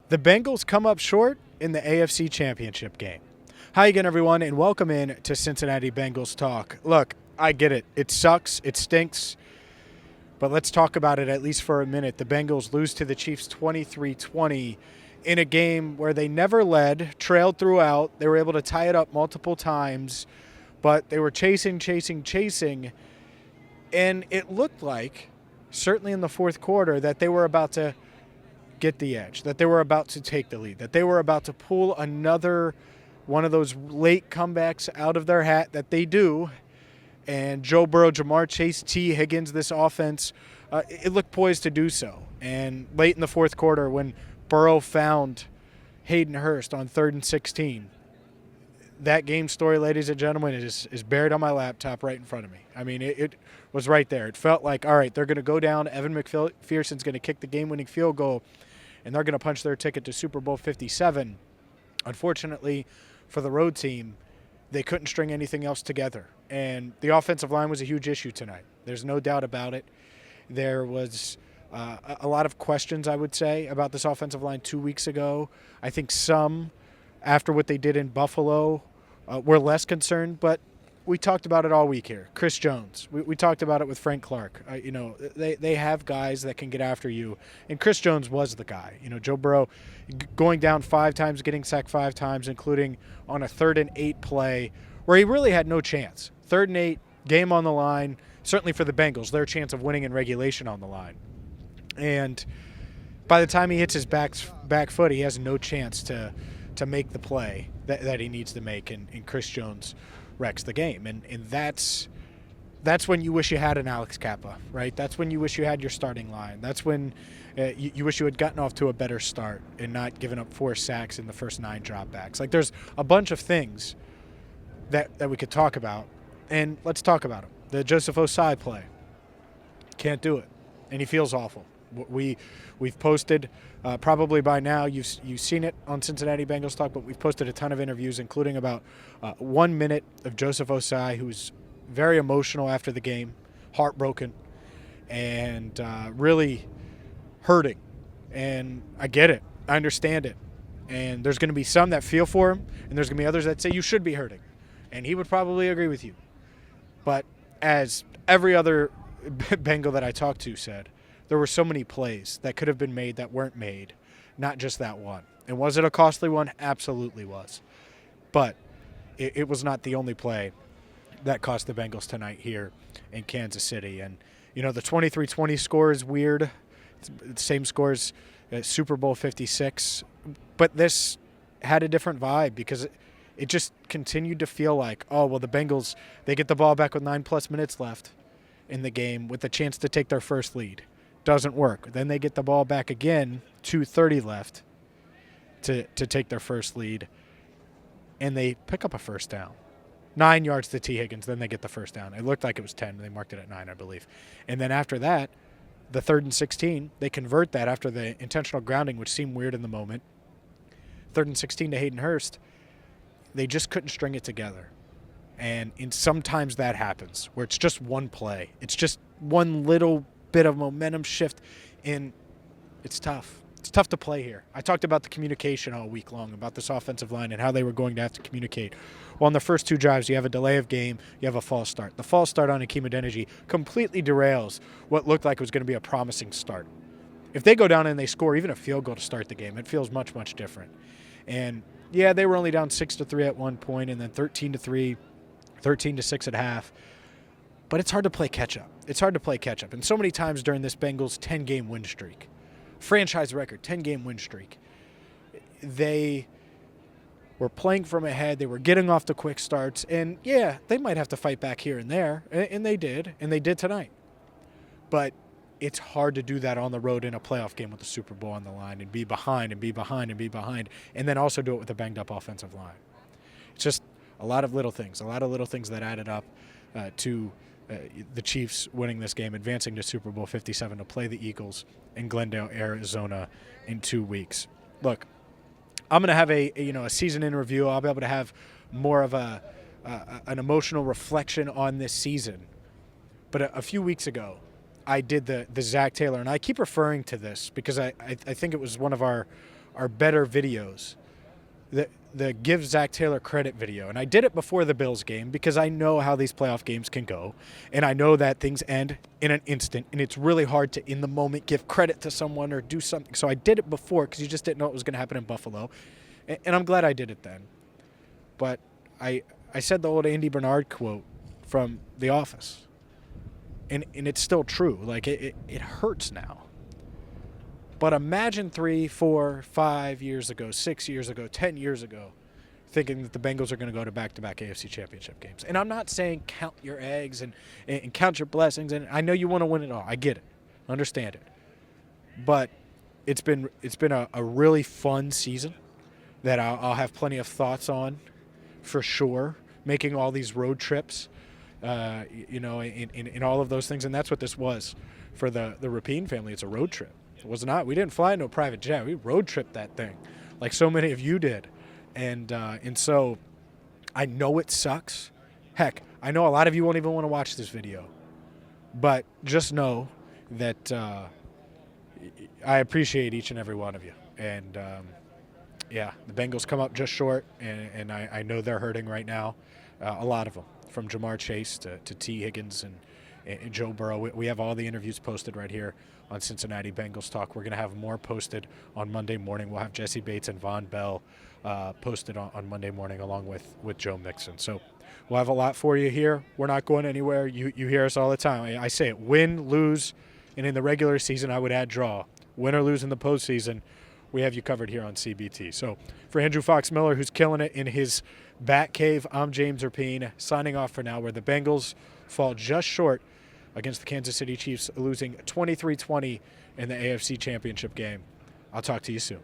The Bengals come up short in the AFC Championship game. Hi again, everyone, and welcome in to Cincinnati Bengals Talk. Look, I get it. It sucks. It stinks. But let's talk about it at least for a minute. The Bengals lose to the Chiefs 23-20 in a game where they never led, trailed throughout. They were able to tie it up multiple times, but they were chasing. And it looked like, certainly in the fourth quarter, that they were about to get the edge, that they were about to take the lead, that they were about to pull another one of those late comebacks out of their hat that they do. And Joe Burrow, Jamar Chase, T. Higgins, this offense, it looked poised to do so. And late in the fourth quarter, when Burrow found Hayden Hurst on 3rd and 16, that game story, ladies and gentlemen, is buried on my laptop right in front of me. I mean, it was right there. It felt like, all right, they're going to go down. Evan McPherson's going to kick the game-winning field goal, and they're going to punch their ticket to Super Bowl 57. Unfortunately, for the road team, they couldn't string anything else together. And the offensive line was a huge issue tonight. There's no doubt about it. There was a lot of questions, I would say, about this offensive line 2 weeks ago. I think some, after what they did in Buffalo, were less concerned, but we talked about it all week here. Chris Jones. We talked about it with Frank Clark. They have guys that can get after you, and Chris Jones was the guy. Joe Burrow going down 5 times, getting sacked 5 times, including on a 3rd and 8 play where he really had no chance. 3rd and 8, game on the line, certainly for the Bengals, their chance of winning in regulation on the line. And by the time he hits his back foot, he has no chance to make the play that he needs to make, and Chris Jones wrecks the game. And that's when you wish you had an Alex Kappa, right? That's when you wish you had your starting line. That's when you wish you had gotten off to a better start and not given up 4 sacks in the first 9 dropbacks. Like, there's a bunch of things that we could talk about, and let's talk about them. The Joseph Osai play. Can't do it, and he feels awful. We've posted, probably by now you've seen it on Cincinnati Bengals Talk, but we've posted a ton of interviews, including about 1 minute of Joseph Osai, who's very emotional after the game, heartbroken, and really hurting. And I get it. I understand it. And there's going to be some that feel for him, and there's going to be others that say you should be hurting. And he would probably agree with you. But as every other Bengal that I talked to said, there were so many plays that could have been made that weren't made, not just that one. And was it a costly one? Absolutely was. But it was not the only play that cost the Bengals tonight here in Kansas City. And, the 23-20 score is weird. It's the same score as Super Bowl 56. But this had a different vibe because it just continued to feel like, oh, well, the Bengals, they get the ball back with 9+ minutes left in the game with a chance to take their first lead. Doesn't work. Then they get the ball back again, 2:30 left to take their first lead, and they pick up a first down. 9 yards to T. Higgins, then they get the first down. It looked like it was 10. They marked it at 9, I believe. And then after that, the 3rd and 16, they convert that after the intentional grounding, which seemed weird in the moment. 3rd and 16 to Hayden Hurst. They just couldn't string it together. And sometimes that happens, where it's just one play. It's just one little bit of momentum shift, and it's tough. It's tough to play here. I talked about the communication all week long, about this offensive line and how they were going to have to communicate. Well, on the first 2 drives, you have a delay of game, you have a false start. The false start on Akeem Adeniji completely derails what looked like it was going to be a promising start. If they go down and they score even a field goal to start the game, it feels much, much different. And, yeah, they were only down 6-3 at one point, and then 13-3, 13-6 at half. But it's hard to play catch-up. It's hard to play catch-up. And so many times during this Bengals 10-game win streak, franchise record, 10-game win streak, they were playing from ahead. They were getting off to quick starts. And, yeah, they might have to fight back here and there. And they did. And they did tonight. But it's hard to do that on the road in a playoff game with the Super Bowl on the line and be behind and be behind and be behind, and then also do it with a banged-up offensive line. It's just a lot of little things that added up to the Chiefs winning this game, advancing to Super Bowl 57 to play the Eagles in Glendale, Arizona in 2 weeks. Look, I'm going to have a season in review. I'll be able to have more of an emotional reflection on this season. But a few weeks ago, I did the Zach Taylor, and I keep referring to this because I think it was one of our are better videos. The give Zach Taylor credit video. And I did it before the Bills game because I know how these playoff games can go. And I know that things end in an instant. And it's really hard to, in the moment, give credit to someone or do something. So I did it before because you just didn't know what was going to happen in Buffalo. And I'm glad I did it then. But I said the old Andy Bernard quote from The Office. And it's still true. Like, it hurts now. But imagine 3, 4, 5 years ago, 6 years ago, 10 years ago, thinking that the Bengals are going to go to back-to-back AFC championship games. And I'm not saying count your eggs and count your blessings. And I know you want to win it all. I get it. Understand it. But it's been a really fun season that I'll have plenty of thoughts on for sure, making all these road trips, in all of those things. And that's what this was for the Rapien family. It's a road trip. It was not. We didn't fly in no private jet. We road tripped that thing, like so many of you did, and so I know it sucks. Heck, I know a lot of you won't even want to watch this video, but just know that I appreciate each and every one of you. And the Bengals come up just short, and I know they're hurting right now. A lot of them, from Jamar Chase to T. Higgins and Joe Burrow. We have all the interviews posted right here on Cincinnati Bengals Talk. We're going to have more posted on Monday morning. We'll have Jesse Bates and Von Bell posted on Monday morning along with Joe Mixon. So we'll have a lot for you here. We're not going anywhere. You hear us all the time. I say it, win, lose, and in the regular season I would add draw. Win or lose in the postseason, we have you covered here on CBT. So for Andrew Fox Miller, who's killing it in his bat cave, I'm James Rapien, signing off for now, where the Bengals fall just short against the Kansas City Chiefs, losing 23-20 in the AFC Championship game. I'll talk to you soon.